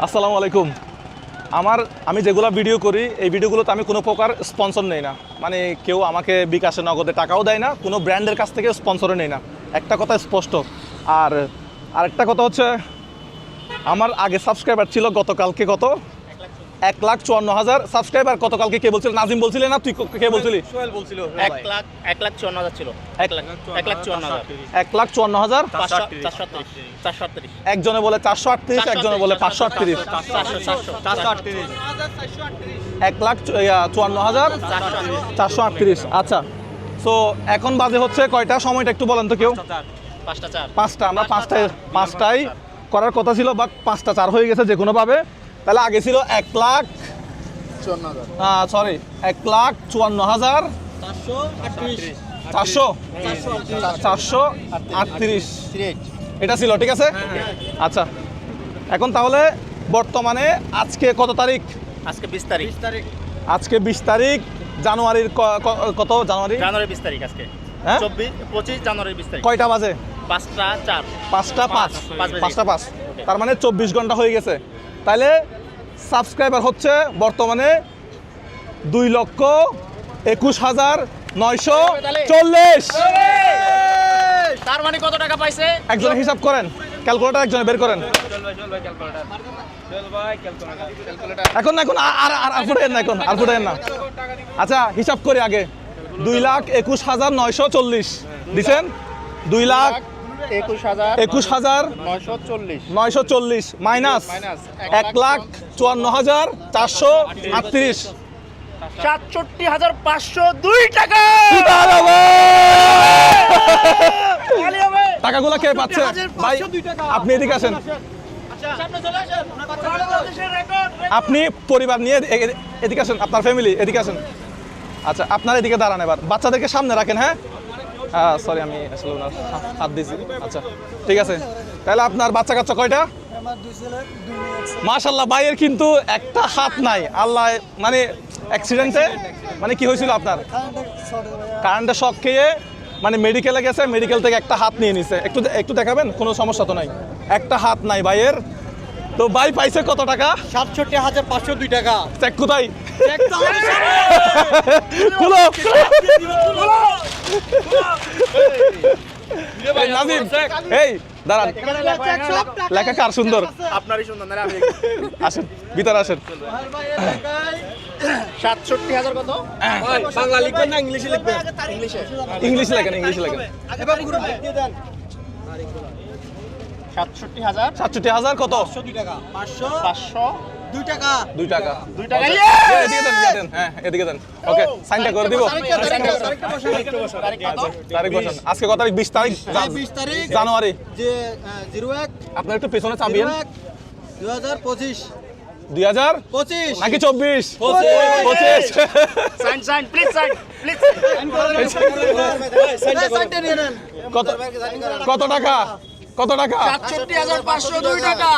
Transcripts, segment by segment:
আসসালামু আলাইকুম। আমি যেগুলো ভিডিও করি এই ভিডিওগুলোতে আমি কোনো প্রকার স্পন্সর নেই না, মানে কেউ আমাকে বিকাশে নগদে টাকাও দেয় না, কোনো ব্র্যান্ডের কাছ থেকে স্পন্সরও নেই না, একটা কথা স্পষ্ট। আর আরেকটা কথা হচ্ছে, আমার আগে সাবস্ক্রাইবার ছিল গতকালকে কত 1,54,000 সাবস্ক্রাইবার। গতকালকে কে বলছিল? নাজিম বলছিলে না? তুই কে বলছিলি? সোহেল বলছিল 1,54,000 ছিল। 1,54,000 438 একজনে বলে 438, একজনে বলে 538। 1,54,438। আচ্ছা, সো এখন বাজে হচ্ছে কয়টা? সময়টা একটু বলেন তো কেউ। 5টা। আমরা পাঁচটায় করার কথা ছিল, বাট 5টা 4 হয়ে গেছে যে কোনোভাবে। তাহলে আগে ছিল 1,54,438 এটা ছিল, ঠিক আছে। আচ্ছা, এখন তাহলে বর্তমানে আজকে কত তারিখ? আজকে 20 তারিখ। আজকে 20 তারিখ জানুয়ারির কত? জানুয়ারি 20 তারিখ আজকে। হ্যাঁ 25 জানুয়ারি 20 তারিখ। কয়টা বাজে? 5টা 4। 5টা 5। পাঁচ বাজে। 5টা 5, তার মানে 24 ঘন্টা হয়ে গেছে। তাহলে সাবস্ক্রাইবার হচ্ছে বর্তমানে 2,21,940। তার মানে কত টাকা পাইছে? একজন হিসাব করেন, ক্যালকুলেটর একজনে বের করেন। এখন আর ফুটাইন না। আচ্ছা, হিসাব করি আগে। 2,21,940 দিছেন। 2,21,940 মাইনাস 1,54,438। 67,502 টাকা। টাকাগুলো কে পাচ্ছে? ভাই আপনি এদিকে আসেন, আপনি পরিবার নিয়ে এদিকে আসেন, আপনার ফ্যামিলি এদিকে আসেন। আচ্ছা, আপনার এদিকে দাঁড়ান, এবার বাচ্চাদেরকে সামনে রাখেন। হ্যাঁ সরি, আমি আসলে ওনার হাত দিয়েছি। আচ্ছা ঠিক আছে, তাহলে আপনার বাচ্চা কাচ্চা কয়টা? মাশাআল্লাহ, ভাইয়ের কিন্তু একটা হাত নাই। আল্লাহ, মানে অ্যাক্সিডেন্টে মানে কি হয়েছিল আপনার? কারেন্টের শক খেয়ে মানে মেডিকেলে গেছে, মেডিকেল থেকে একটা হাত নিয়ে নিছে। একটু দেখাবেন? কোনো সমস্যা তো নাই, একটা হাত নাই ভাইয়ের। তো ভাই পাইছে কত টাকা? 67,502 টাকা। চেক কোথায়? নাজিম, এই দাঁড়ান, লেখা কার সুন্দর? আপনারই সুন্দর না? আমি আসেন ভিতরে আসেন। 67,000 কত? বাংলা লিখবেন না ইংলিশে লিখবেন? ইংলিশে লেখেন। এবার পুরো দিয়ে দেন। 67,000 কত? 502 টাকা। 502 টাকা। 2 টাকা। 2 টাকা। এদিকে দেন। হ্যাঁ এদিকে দেন। ওকে, সাইনটা করে দিব। তারিখ বসান। আজকে কত তারিখ? 20 তারিখ 20 তারিখ জানুয়ারি। যে 01 আপনার একটু পেছনে চাবিয়েন। 2025 2025 নাকি 24? 25। Sign please sign. কত টাকা? 67,502 টাকা।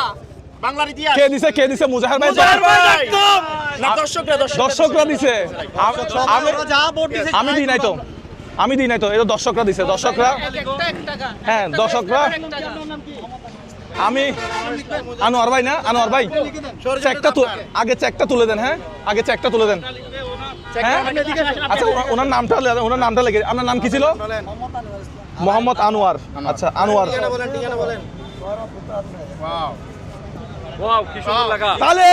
বাংলার ইতিহাস। কে দিছে? মুজাহির ভাই। না, দর্শকরা দিছে। আমি দিই নাই তো। এটা দর্শকরা দিছে। হ্যাঁ দর্শকরা। আমি আনোয়ার ভাই না? আনোয়ার ভাই, আগে চেকটা তুলে দেন। হ্যাঁ আগে চেকটা তুলে দেন। হ্যাঁ আচ্ছা, ওনার নামটা লেগে। আপনার নাম কি ছিল? মোহাম্মদ আনোয়ার। আচ্ছা আনোয়ার। তাহলে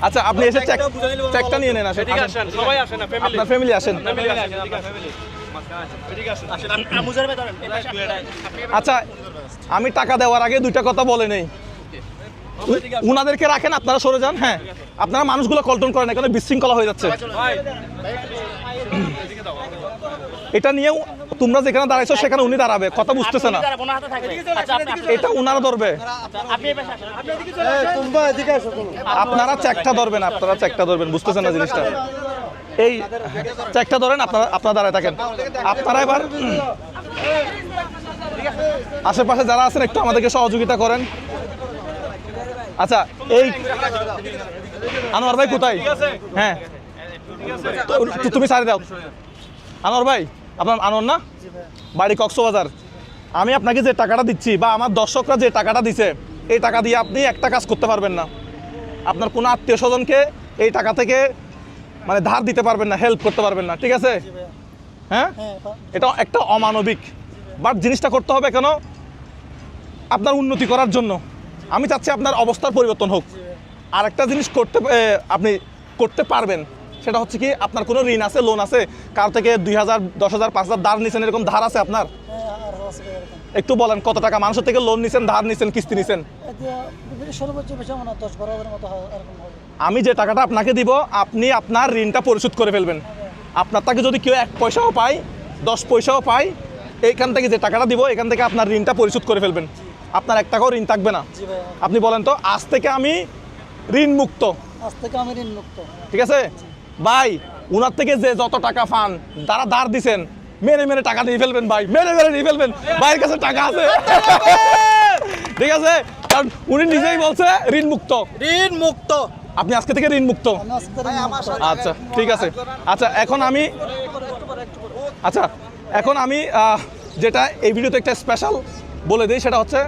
আচ্ছা, আপনি এসে চেকটা নিয়ে নেন। আসেন, সবাই আসেন না, আপনার ফ্যামিলি আসেন। আচ্ছা, আমি টাকা দেওয়ার আগে 2টা কথা বলে নেই। উনাদেরকে রাখেন, আপনারা সরে যান। হ্যাঁ, আপনারা মানুষগুলো কন্ট্রোল করেন, এখানে বিশৃঙ্খলা হয়ে যাচ্ছে। এটা নিয়ে তোমরা যেখানে দাঁড়াইছো সেখানে উনি দাঁড়াবে, কথা বুঝতেছে না। এটা উনারা ধরবে, আপনারা চেকটা ধরবেন, বুঝতেছেন না জিনিসটা। এই চেকটা ধরেন, আপনারা দাঁড়ায় থাকেন। আপনারা এবার আশেপাশে যারা আছেন একটু আমাদেরকে সহযোগিতা করেন। আচ্ছা, এই আনোয়ার ভাই কোথায়? হ্যাঁ তুমি সারি দাও। আনোয়ার ভাই, আপনার আনোয়ার না? বাড়ি কক্সবাজার। আমি আপনাকে যে টাকাটা দিচ্ছি বা আমার দর্শকরা যে টাকাটা দিছে এই টাকা দিয়ে আপনি একটা কাজ করতে পারবেন না, আপনার কোনো আত্মীয় স্বজনকে এই টাকা থেকে মানে ধার দিতে পারবেন না, হেল্প করতে পারবেন না, ঠিক আছে? হ্যাঁ, এটা একটা অমানবিক, বাট জিনিসটা করতে হবে কেন? আপনার উন্নতি করার জন্য। আমি চাচ্ছি আপনার অবস্থার পরিবর্তন হোক। আর একটা জিনিস আপনি করতে পারবেন, সেটা হচ্ছে কি, আপনার কোনো ঋণ আছে, লোন আছে, কার থেকে 2,000, 10,000, 5,000 ধার নিছেন, এরকম ধার আছে আপনার? একটু বলেন কত টাকা মানুষের থেকে লোন নিছেন, ধার নিছেন, কিস্তি নিছেন? আমি যে টাকাটা আপনাকে দিব, আপনি আপনার ঋণটা পরিশোধ করে ফেলবেন। আপনার থেকে যদি কেউ 1 পয়সাও পায়, 10 পয়সাও পায়, এইখান থেকে যে টাকাটা দিব, এখান থেকে আপনার ঋণটা পরিশোধ করে ফেলবেন। আপনার 1 টাকাও ঋণ থাকবে না। আপনি বলেন তো, আজ থেকে আমি ঋণ মুক্ত। ঠিক আছে ভাই, উনার থেকে যে যত টাকা পান, যারা ধার দিছেন, মেরে মেরে টাকা নিয়ে ফেলবেন ভাই, মেরে মেরে নিয়ে ফেলবেন। ভাইয়ের কাছে টাকা আছে, ঠিক আছে, কারণ উনি নিজেই বলছে ঋণ মুক্ত। আপনি আজকে থেকে ঋণ মুক্ত। আচ্ছা ঠিক আছে। আচ্ছা এখন আমি যেটা এই ভিডিওতে একটা স্পেশাল বলে দিই, সেটা হচ্ছে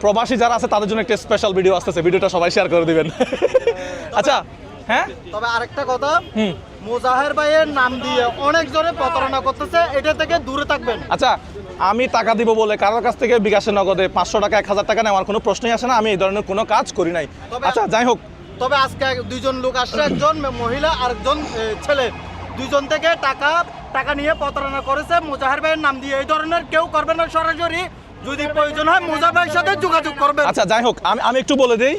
প্রবাসী যারা আছে তাদের জন্য একটা স্পেশাল ভিডিও আসতেছে, ভিডিওটা সবাই শেয়ার করে দিবেন। আচ্ছা হ্যাঁ, তবে আরেকটা কথা, মুজাহের ভাইয়ের নাম দিয়ে অনেক জনে প্রতারণা করতেছে, এটা থেকে দূরে থাকবেন। আচ্ছা, আমি টাকা দিব বলে কারোর কাছ থেকে বিকাশে নগদে 500 টাকা 1000 টাকা নেওয়ার কোনো প্রশ্নই আসে না। আমি এই ধরনের কোনো কাজ করি নাই। আচ্ছা যাই হোক, তবে আজকে 2জন লোক আসছে, একজন মহিলা আর একজন ছেলে, 2জন থেকে টাকা নিয়ে প্রতারণা করেছে মুজাহের ভাইয়ের নাম দিয়ে। এই ধরনের কেউ করবে না, সরাসরি যদি প্রয়োজন হয় মুজাহের ভাইয়ের সাথে যোগাযোগ করবেন। আচ্ছা যাই হোক, আমি একটু বলে দিই,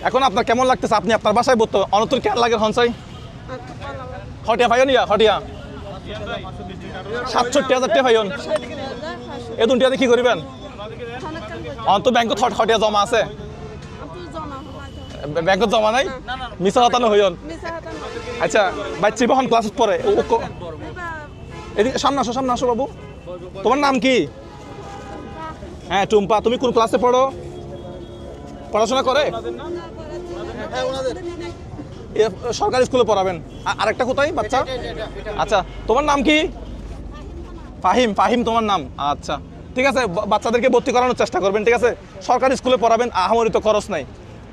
এখন আপনার কেমন লাগতেছে? আপনি আপনার বাসায় বলতে অনতুর কেন লাগে হনসাই হটিয়া ভাইও নিয়া হটিয়া 67,000 টাকা ভাইন এ দুটিয়াতে কি করিবেন? অন্ত ব্যাংকত হটিয়া জমা আছে, ব্যাংকত জমা নাই, মিছা হতানো হইন। আচ্ছা বাচ্চি বহন ক্লাসত পড়ে, এদিকে সামনে আসো বাবু। তোমার নাম কি? হ্যাঁ টুম্পা, তুমি কোন ক্লাসে পড়ো? পড়াশোনা করে? সরকারি স্কুলে পড়াবেন। আরেকটা কোথায় বাচ্চা? আচ্ছা তোমার নাম কি? ফাহিম তোমার নাম? আচ্ছা ঠিক আছে, বাচ্চাদেরকে ভর্তি করানোর চেষ্টা করবেন, ঠিক আছে? সরকারি স্কুলে পড়াবেন, আহামরি তো খরচ নাই,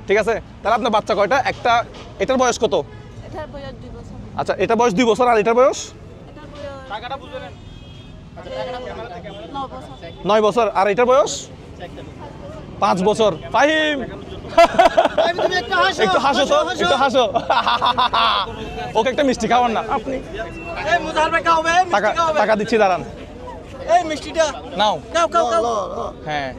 ঠিক আছে? তাহলে আপনার বাচ্চা কয়টা? একটা, এটার বয়স কত? আচ্ছা এটা বয়স 2 বছর, আর এটার বয়স 9 বছর, আর এটার বয়স 5 বছর। ফাহিম একটু হাসো তো, একটু হাসো। ওকে একটা মিষ্টি খাওয়ান না আপনি? টাকা দিচ্ছি, দাঁড়ান। এই মিষ্টিটা নাও। খাও। হ্যাঁ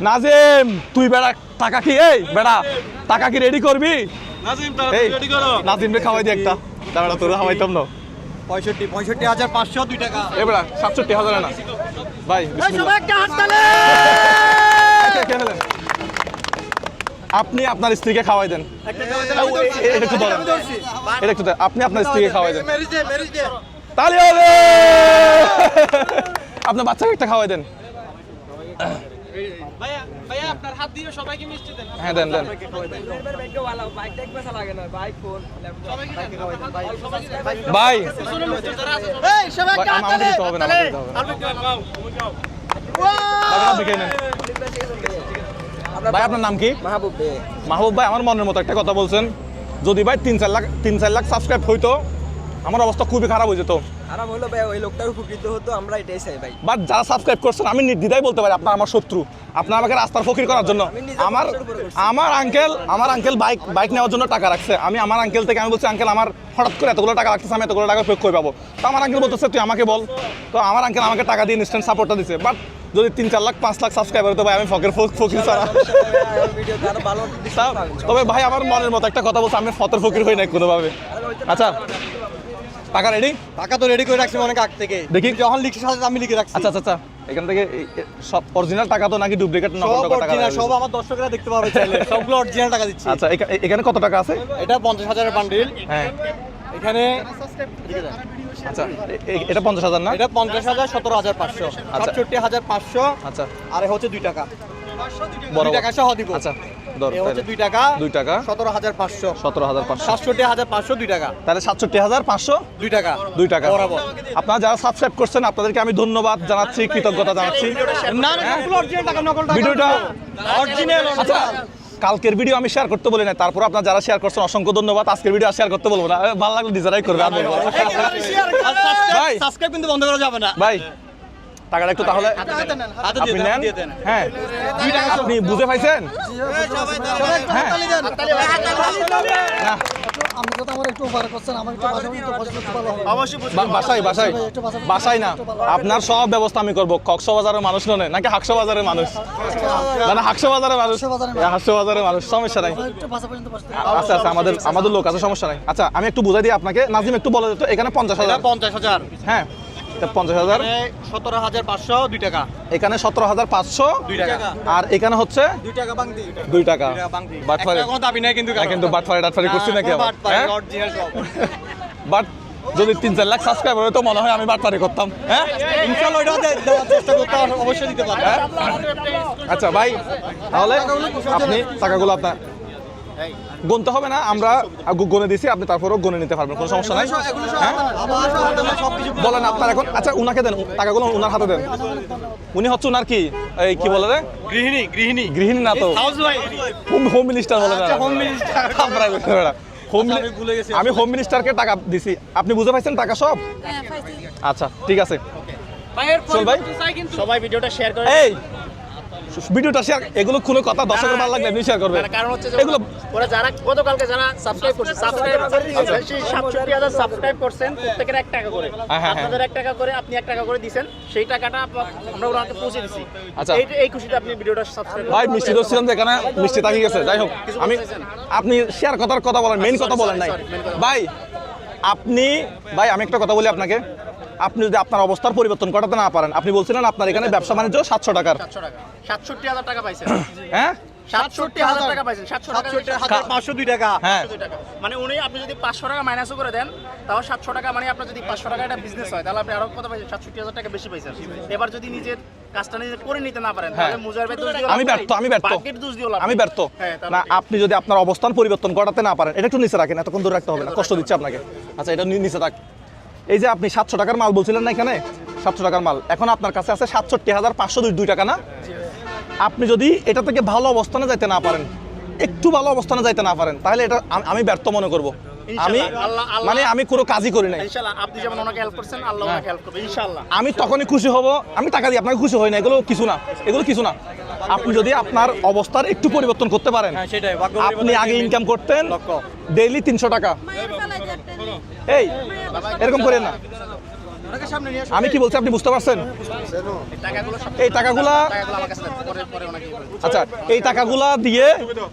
নাজিম, তুই বেড়া টাকা কি, এই বেড়া টাকা কি রেডি করবি? নাজিম রে খাওয়াই দি একটা, দাঁড়া তোর খাওয়াইতাম না। 65,500 2 টাকা। এ বেড়া 67,000 না ভাই, আপনি আপনার স্ত্রীকে খাওয়াই দেন। এটা একটু ধরেন, এটা একটু আপনি আপনার স্ত্রীকে খাওয়াই দেন, তাহলে হবে। আপনার বাচ্চাকে একটা খাওয়াই দেন। ভাইয়া আপনার হাত দিয়ে সবাইকে মিষ্টি দেন। হ্যাঁ দেন। ভাই এই সবাইকে হাত আমাকে দিতে হবে না, আমাকে দিতে হবে না। ভাই আপনার নাম কি? মাহবুব ভাই, আমার মনের মতো একটা কথা বলছেন, যদি ভাই 3-4 লাখ সাবস্ক্রাইব হইতো, আমার অবস্থা খুবই খারাপ হয়ে যেত। খারাপ হলো ভাই, ওই লোকটার উপকৃত হতো, আমরা এটাই চাই ভাই। বাট যারা সাবস্ক্রাইব করছেন, আমি নির্দ্বিধায় বলতে পারি আপনার আমার শত্রু। আপনার আমাকে রাস্তার ফকির করার জন্য আমার আঙ্কেল বাইক নেওয়ার জন্য টাকা রাখছে। আমার আঙ্কেল থেকে আমি বলছি, আঙ্কেল আমার হঠাৎ করে এতগুলো টাকা রাখতেছে, আমি এতগুলো টাকা কই পাবো? তো আমার আঙ্কেল বলতেছে তুই আমাকে বল। তো আমার আঙ্কেল আমাকে টাকা দিয়ে ইনস্ট্যান্ট সাপোর্টটা দিচ্ছে। বাট যদি 3-4 লাখ 5 লাখ সাবস্ক্রাইবার হতো ভাই, আমি ফকির ছাড়া। তবে ভাই আমার মনের মতো একটা কথা বলছে, আমি ফকির হই নাই কোনোভাবে। আচ্ছা টাকা রেডি? টাকা তো রেডি করে রাখছি অনেক আগ থেকে, দেখি যখন লিখে সাথে আমি লিখে রাখছি। আচ্ছা এখান থেকে সব অরিজিনাল টাকা তো নাকি ডুপ্লিকেট নকল টাকা? সব আমার দর্শকরা দেখতে পাবে চাইলে, সবগুলো অরিজিনাল টাকা দিচ্ছি। আচ্ছা এখানে কত টাকা আছে? এটা 50,000 এর বান্ডিল। হ্যাঁ এখানে আচ্ছা এটা 50,000 না? এটা 50,000, 17,500, আচ্ছা। 67,500। আচ্ছা আর হচ্ছে 2 টাকা। বড় 2 টাকা সহ দিব। আচ্ছা ধর এ হচ্ছে 2 টাকা 2 টাকা 17,500 17,500 67,500 2 টাকা তাহলে 67,500 2 টাকা 2 টাকা বরাবর। আপনারা যারা সাবস্ক্রাইব করছেন আপনাদেরকে আমি ধন্যবাদ জানাচ্ছি, কৃতজ্ঞতা জানাচ্ছি। না না এগুলো অরিজিনাল টাকা, নকল টাকা ভিডিওটা অরিজিনাল। আচ্ছা কালকের ভিডিও আমি শেয়ার করতে বলি না, তারপর আপনারা যারা শেয়ার করছেন অসংখ্য ধন্যবাদ। আজকের ভিডিও শেয়ার করতে বলবো না, ভালো লাগলে ডিজাইন করবে আর বলবো না। ভাই সাবস্ক্রাইব কিন্তু বন্ধ করা যাবে না। ভাই টাকাটা একটু তাহলে হাতে আপনি দিয়ে নেন। দিয়ে দেন। হ্যাঁ আপনি বুঝে পাইছেন? হ্যাঁ না আপনি তো আমার একটু উপকার করছেন, আমার একটু বাসায় একটু পছন্দ ভালো হবে। অবশ্যই বাসায় বাসায় বাসায় না, আপনার সব ব্যবস্থা আমি করবো। কক্সবাজারের মানুষ নয় নাকি হাকসবাজারের মানুষ? না না হাকসবাজারের মানুষ, হাকসবাজারের মানুষ, সমস্যা নাই। আমার একটু বাসা পর্যন্ত বসতে আচ্ছা আচ্ছা আমাদের লোক আছে, সমস্যা নাই। আচ্ছা আমি একটু বুঝাই দিই আপনাকে, নাজিম একটু বলে দিত। এখানে 50,000, 50,000 হ্যাঁ 50,000, 17,500 2 টাকা এখানে 17,500 2 টাকা আর এখানে হচ্ছে 2 টাকা বাংদি 2 টাকা। বাংদি বাটফারে কোনো দাবি নাই কিন্তু কিন্তু বাটফারে করছি নাকি আবার? হ্যাঁ অরিজিনাল সব বাট যদি 3-4 লাখ সাবস্ক্রাইবার হয় তো মনে হয় আমি বাটফারে করতাম। হ্যাঁ ইনশাআল্লাহ এটা দেওয়ার চেষ্টা করতে অবশ্যই দিতে পারবো। আচ্ছা ভাই তাহলে আপনি টাকাগুলো আপনার গুনতে হবে না, আমরা গুনে দিছি, আপনি তারপরেও গুনে নিতে পারবেন, কোনো সমস্যা নাই। হ্যাঁ সবকিছু বলেন আপনার এখন। আচ্ছা উনাকে দেন টাকাগুলো, উনার হাতে দেন। উনি হচ্ছে উনার কি এই কি বলে রে, গৃহিণী না তো, হাউস ওয়াইফ হোম মিনিস্টার বলে না। হোম মিনিস্টার আপনারা বুঝতে পারবেন না। আমি ভুলে গেছি। আমি হোম মিনিস্টারকে টাকা দিছি, আপনি বুঝে পাইছেন টাকা সব? আচ্ছা ঠিক আছে চল ভাই, সবাই ভিডিওটা শেয়ার করে এই ভিডিওটা শেয়ার, এগুলো কোনো কথা দর্শকের ভালো লাগলে আপনি শেয়ার করবেন। কারণ হচ্ছে যে এগুলো ওরা যারা গতকালকে যারা সাবস্ক্রাইব করছে, সাবস্ক্রাইব 67,000 সাবস্ক্রাইব করছেন, প্রত্যেকের 1 টাকা করে। হ্যাঁ, হ্যাঁ। আপনাদের 1 টাকা করে, আপনি 1 টাকা করে দিবেন, সেই টাকাটা আমরা ওনাকে পৌঁছে দিছি। আচ্ছা। এই খুশিতে আপনি ভিডিওটা সাবস্ক্রাইব ভাই মিষ্টি ধরছিলাম যে এখানে মিষ্টি থাকি গেছে, যাই হোক আমি আপনি শেয়ার কথার কথা বলেন, মেইন কথা বলেন নাই ভাই। আপনি ভাই আমি একটা কথা বলি আপনাকে, আপনি যদি আপনার অবস্থার পরিবর্তন ঘটাতে না পারেন, আপনি বলছিলেন আপনার এখানে ব্যবসা বাণিজ্য 700 টাকার, 700 টাকা, 67,000 টাকা পাইছেন। হ্যাঁ 67,000 টাকা পাইছেন, 67,500 2 টাকা হ্যাঁ 500 টাকা। মানে উনি আপনি যদি 500 টাকা মাইনাসও করে দেন, তাও 700 টাকা, মানে আপনার যদি 500 টাকা একটা বিজনেস হয়, তাহলে আপনি আরো কত পাইছেন? 67,000 টাকা বেশি পাইছেন। এবার যদি নিজের কাজটা নিজে করে নিতে না পারেন, তাহলে মুজাহির ভাই দোষ দিও, আমি ব্যর্থ ভাগ্যের দোষ দিও, আমি ব্যর্থ হ্যাঁ, তাহলে না। আপনি যদি আপনার অবস্থান পরিবর্তন ঘটাতে না পারেন, এটা একটু নিচে রাখেন, এতক্ষণ ধরে রাখতে হবে না, কষ্ট দিচ্ছে আপনাকে। আচ্ছা এটা নিচে থাক। এই যে আপনি 700 টাকার মাল বলছিলেন না, এখানে 700 টাকার মাল এখন আপনার কাছে আছে 67,502 টাকা না? আপনি যদি এটা থেকে ভালো অবস্থানে যাইতে না পারেন, একটু ভালো অবস্থানে যাইতে না পারেন, তাহলে এটা আমি ব্যর্থ মনে করব। আমি আল্লাহ- মানে আমি কোনো কাজই করি নাই। ইনশাআল্লাহ আপনি যেমন ওনাকে হেল্প করছেন, আল্লাহ ওনাকে হেল্প করবে ইনশাআল্লাহ। আমি তখনই খুশি হব, আমি টাকা দিয়ে আপনাকে খুশি হই না, এগুলো কিছু না, এগুলো কিছু না। আপনি যদি আপনার অবস্থার একটু পরিবর্তন করতে পারেন, সেটাই ভাগ্য আপনি আগে ইনকাম করতেন ডেইলি 300 টাকা, এই এরকম করেন না। আমি কি বলছি আপনি বুঝতে পারছেন? টাকাগুলো সব এই টাকাগুলা আমার কাছে দেন, পরে ওনাকে বলবো। আচ্ছা এই টাকাগুলা দিয়ে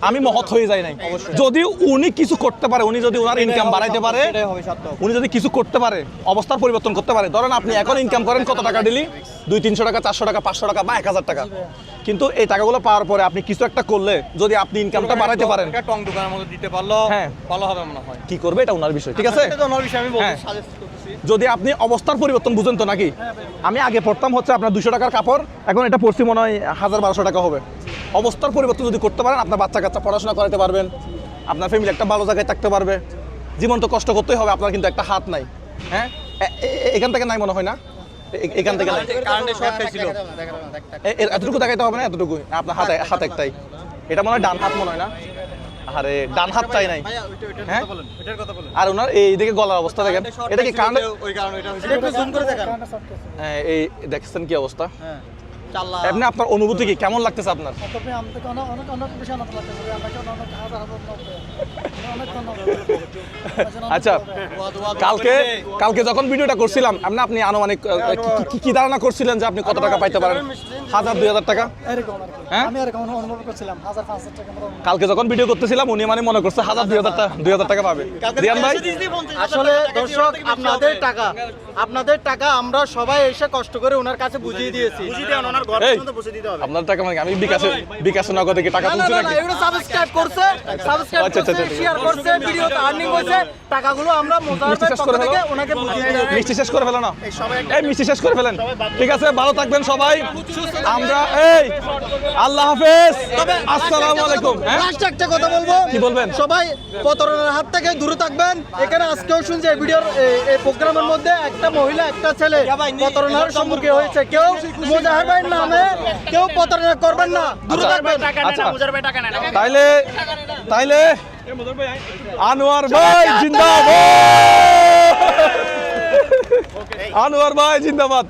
আমি মহৎ হয়ে যাই নাই। যদি উনি কিছু করতে পারে, উনি যদি ওনার ইনকাম বাড়াইতে পারে, সেটাই হবে সত্য। উনি যদি কিছু করতে পারে, অবস্থার পরিবর্তন করতে পারে, ধরেন আপনি এখন ইনকাম করেন কত টাকা ডেলি, 200-300 টাকা, 400 টাকা, 500 টাকা বা 1000 টাকা, কিন্তু এই টাকাগুলো পাওয়ার পরে আপনি কিছু একটা করলে যদি আপনি ইনকামটা বাড়াইতে পারেন, একটা টং দোকানের মধ্যে দিতে পারলো হ্যাঁ। ভালো হবে মনে হয়। কি করবে এটা ওনার বিষয়, ঠিক আছে? এটা তো ওনার বিষয়, আমি বলবো হ্যাঁ। সাজেস্ট করতেছি। যদি আপনি অবস্থার পরিবর্তন বুঝেন তো নাকি, আমি আগে পড়তাম হচ্ছে আপনার 200 টাকার কাপড়, এখন এটা পড়ছি মনে হয় 1000-1200 টাকা হবে। অবস্থার পরিবর্তন যদি করতে পারেন, আপনার বাচ্চা কাচ্চা পড়াশোনা করাতে পারবেন, আপনার ফ্যামিলি একটা ভালো জায়গায় থাকতে পারবে। জীবন তো কষ্ট করতেই হবে, আপনার কিন্তু একটা হাত নাই। হ্যাঁ এখান থেকে নাই মনে হয় না, এখান থেকে নাই, কারেন্টের শর্ট খাইছিল। এতটুকু দেখাইতে হবে না, এতটুকু আপনার হাতে হাত একটাই, এটা মনে হয় ডান হাত মনে হয় না, আরে ডান হাত চাই নাই। হ্যাঁ এটার কথা বলেন। আর ওনার এইদিকে গলার অবস্থা দেখেন, এটা কি কারণ ওই কারণে এটা হইছে। একটু জুম করে দেখান। এই দেখছেন কি অবস্থা? হ্যাঁ। চাল্লা। এমনি আপনার অনুভূতি কি, কেমন লাগতেছে আপনার? তবে আমাদেরকে অনেক অনেক অনেক বেশি আনন্দ লাগতেছে, আপনাকে অনেক হাজার হাজার অনেক ধন্যবাদ। আচ্ছা কালকে যখন ভিডিওটা করছিলাম, আপনি আনুমানিক কি ধারণা করছিলেন যে আপনি কত টাকা পাইতে পারেন? 1000-2000 টাকা? এরকম আর কি। হ্যাঁ? আমি এরকম অনুভব করছিলাম 1000-500 টাকা আমরা কালকে যখন ভিডিও করতেছিলাম উনি মানে মনে করছে 1000-2000 টাকা পাবে। রিয়ান ভাই আসলে দর্শক আপনাদের টাকা আমরা সবাই এসে কষ্ট করে ওনার কাছে বুঝিয়ে দিয়েছি। বুঝিয়ে দেন, ওনার আপনার ঘর এই, পর্যন্ত পৌঁছে দিতে হবে। আপনার টাকা মানে আমি বিকাশে নগদ থেকে টাকা না না তুলছি না নাকি? এগুলো সাবস্ক্রাইব করছে সাবস্ক্রাইব আচ্ছা, আচ্ছা, করছে আচ্ছা। শেয়ার করছে ভিডিওতে আর্নিং হয়েছে টাকাগুলো আমরা মোজাহার মিষ্টি ভাইয়ের শেষ পক্ষ করে থেকে ফেলো। ওনাকে বুঝিয়ে দিই মিষ্টি শেষ করে ফেলো না, এই সবাই একটা এই মিষ্টি শেষ করে ফেলেন। ঠিক আছে, ভালো থাকবেন সবাই। আমরা এই আল্লাহ হাফেজ, আসসালামু আলাইকুম। হ্যাঁ, লাস্ট একটা কথা বলবো, কি বলবেন? সবাই প্রতারণার হাত থেকে দূরে থাকবেন। এখানে আজকেও শুনছি এই ভিডিওর এই প্রোগ্রামের মধ্যে একটা মহিলা একটা ছেলে প্রতারণার সম্মুখীন হয়েছে। কেউ মোজাহার ভাইয়ের নামে কেউ প্রতারণা করবেন না, দূরে থাকবেন। টাকা নেয় আচ্ছা। না, মুজার ভাই টাকা নেয় না। তাইলে আনোয়ার ভাই জিন্দাবাদ, আনোয়ার ভাই জিন্দাবাদ।